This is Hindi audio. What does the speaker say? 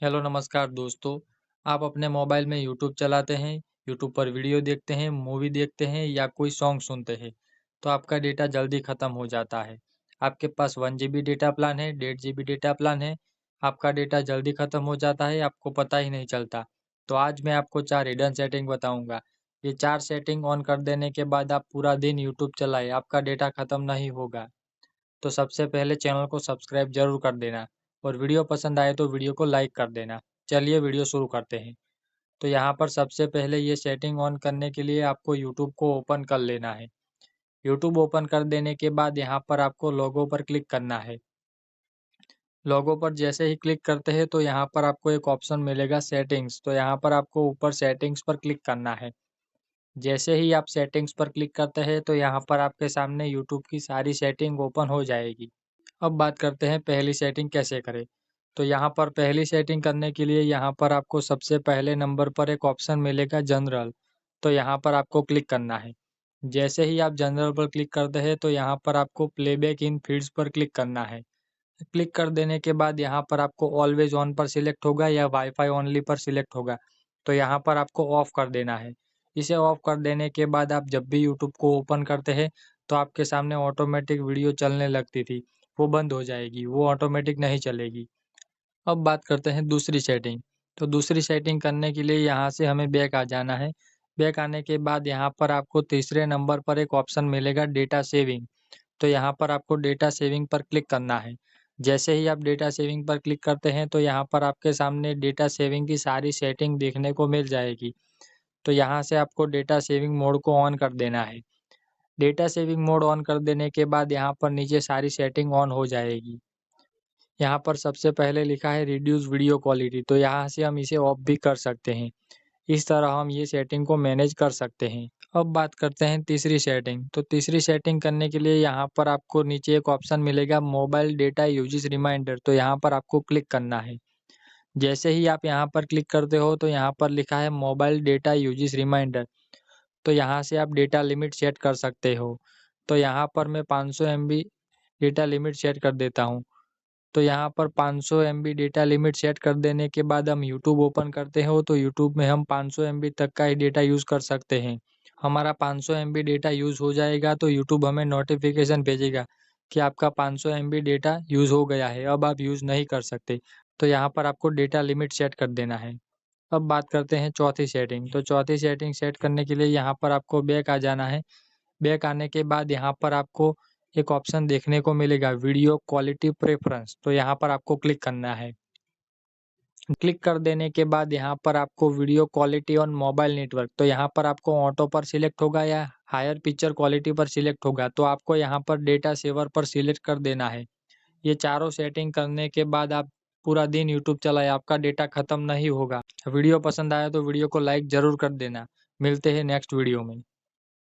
हेलो नमस्कार दोस्तों। आप अपने मोबाइल में यूट्यूब चलाते हैं, यूट्यूब पर वीडियो देखते हैं, मूवी देखते हैं या कोई सॉन्ग सुनते हैं, तो आपका डेटा जल्दी ख़त्म हो जाता है। आपके पास 1 जीबी डेटा प्लान है, 1.5 जीबी डेटा प्लान है, आपका डेटा जल्दी ख़त्म हो जाता है, आपको पता ही नहीं चलता। तो आज मैं आपको 4 हिडन सेटिंग बताऊँगा। ये 4 सेटिंग ऑन कर देने के बाद आप पूरा दिन यूट्यूब चलाएँ, आपका डेटा ख़त्म नहीं होगा। तो सबसे पहले चैनल को सब्सक्राइब जरूर कर देना और वीडियो पसंद आए तो वीडियो को लाइक कर देना। चलिए वीडियो शुरू करते हैं। तो यहाँ पर सबसे पहले ये सेटिंग ऑन करने के लिए आपको यूट्यूब को ओपन कर लेना है। यूट्यूब ओपन कर देने के बाद यहाँ पर आपको लोगो पर क्लिक करना है। लोगो पर जैसे ही क्लिक करते हैं तो यहाँ पर आपको एक ऑप्शन मिलेगा सेटिंग्स, तो यहाँ पर आपको ऊपर सेटिंग्स पर क्लिक करना है। जैसे ही आप सेटिंग्स पर क्लिक करते हैं तो यहाँ पर आपके सामने यूट्यूब की सारी सेटिंग ओपन हो जाएगी। अब बात करते हैं पहली सेटिंग कैसे करें। तो यहाँ पर पहली सेटिंग करने के लिए यहाँ पर आपको सबसे पहले नंबर पर एक ऑप्शन मिलेगा जनरल, तो यहाँ पर आपको क्लिक करना है। जैसे ही आप जनरल पर क्लिक करते हैं तो यहाँ पर आपको प्लेबैक इन फीड्स पर क्लिक करना है। क्लिक कर देने के बाद यहाँ पर आपको ऑलवेज ऑन पर सिलेक्ट होगा या वाईफाई ओनली पर सिलेक्ट होगा, तो यहाँ पर आपको ऑफ कर देना है। इसे ऑफ कर देने के बाद आप जब भी यूट्यूब को ओपन करते हैं तो आपके सामने ऑटोमेटिक वीडियो चलने लगती थी, वो बंद हो जाएगी, वो ऑटोमेटिक नहीं चलेगी। अब बात करते हैं दूसरी सेटिंग। तो दूसरी सेटिंग करने के लिए यहाँ से हमें बैक आ जाना है। बैक आने के बाद यहाँ पर आपको तीसरे नंबर पर एक ऑप्शन मिलेगा डेटा सेविंग, तो यहाँ पर आपको डेटा सेविंग पर क्लिक करना है। जैसे ही आप डेटा सेविंग पर क्लिक करते हैं तो यहाँ पर आपके सामने डेटा सेविंग की सारी सेटिंग देखने को मिल जाएगी। तो यहाँ से आपको डेटा सेविंग मोड को ऑन कर देना है। डेटा सेविंग मोड ऑन कर देने के बाद यहाँ पर नीचे सारी सेटिंग ऑन हो जाएगी। यहाँ पर सबसे पहले लिखा है रिड्यूस वीडियो क्वालिटी, तो यहाँ से हम इसे ऑफ भी कर सकते हैं। इस तरह हम ये सेटिंग को मैनेज कर सकते हैं। अब बात करते हैं तीसरी सेटिंग। तो तीसरी सेटिंग करने के लिए यहाँ पर आपको नीचे एक ऑप्शन मिलेगा मोबाइल डेटा यूजेस रिमाइंडर, तो यहाँ पर आपको क्लिक करना है। जैसे ही आप यहाँ पर क्लिक करते हो तो यहाँ पर लिखा है मोबाइल डेटा यूजेस रिमाइंडर, तो यहाँ से आप डेटा लिमिट सेट कर सकते हो। तो यहाँ पर मैं 500 MB डेटा लिमिट सेट कर देता हूँ। तो यहाँ पर 500 MB डेटा लिमिट सेट कर देने के बाद हम यूट्यूब ओपन करते हो तो यूट्यूब में हम 500 MB तक का ही डेटा यूज़ कर सकते हैं। हमारा 500 MB डेटा यूज़ हो जाएगा तो यूट्यूब हमें नोटिफिकेशन भेजेगा कि आपका 500 MB डेटा यूज़ हो गया है, अब आप यूज़ नहीं कर सकते। तो यहाँ पर आपको डेटा लिमिट सेट कर देना है। अब बात करते हैं चौथी सेटिंग। तो चौथी सेटिंग सेट करने के लिए यहाँ पर आपको बैक आ जाना है। बैक आने के बाद यहाँ पर आपको एक ऑप्शन देखने को मिलेगा वीडियो क्वालिटी प्रेफरेंस, तो यहाँ पर आपको क्लिक करना है। क्लिक कर देने के बाद यहाँ पर आपको video quality on mobile network, तो यहाँ पर आपको ऑटो पर सिलेक्ट होगा या हायर पिक्चर क्वालिटी पर सिलेक्ट होगा, तो आपको यहाँ पर डेटा सेवर पर सिलेक्ट कर देना है। ये चारों सेटिंग करने के बाद आप पूरा दिन यूट्यूब चलाएं, आपका डेटा खत्म नहीं होगा। वीडियो पसंद आया तो वीडियो को लाइक ज़रूर कर देना। मिलते हैं नेक्स्ट वीडियो में।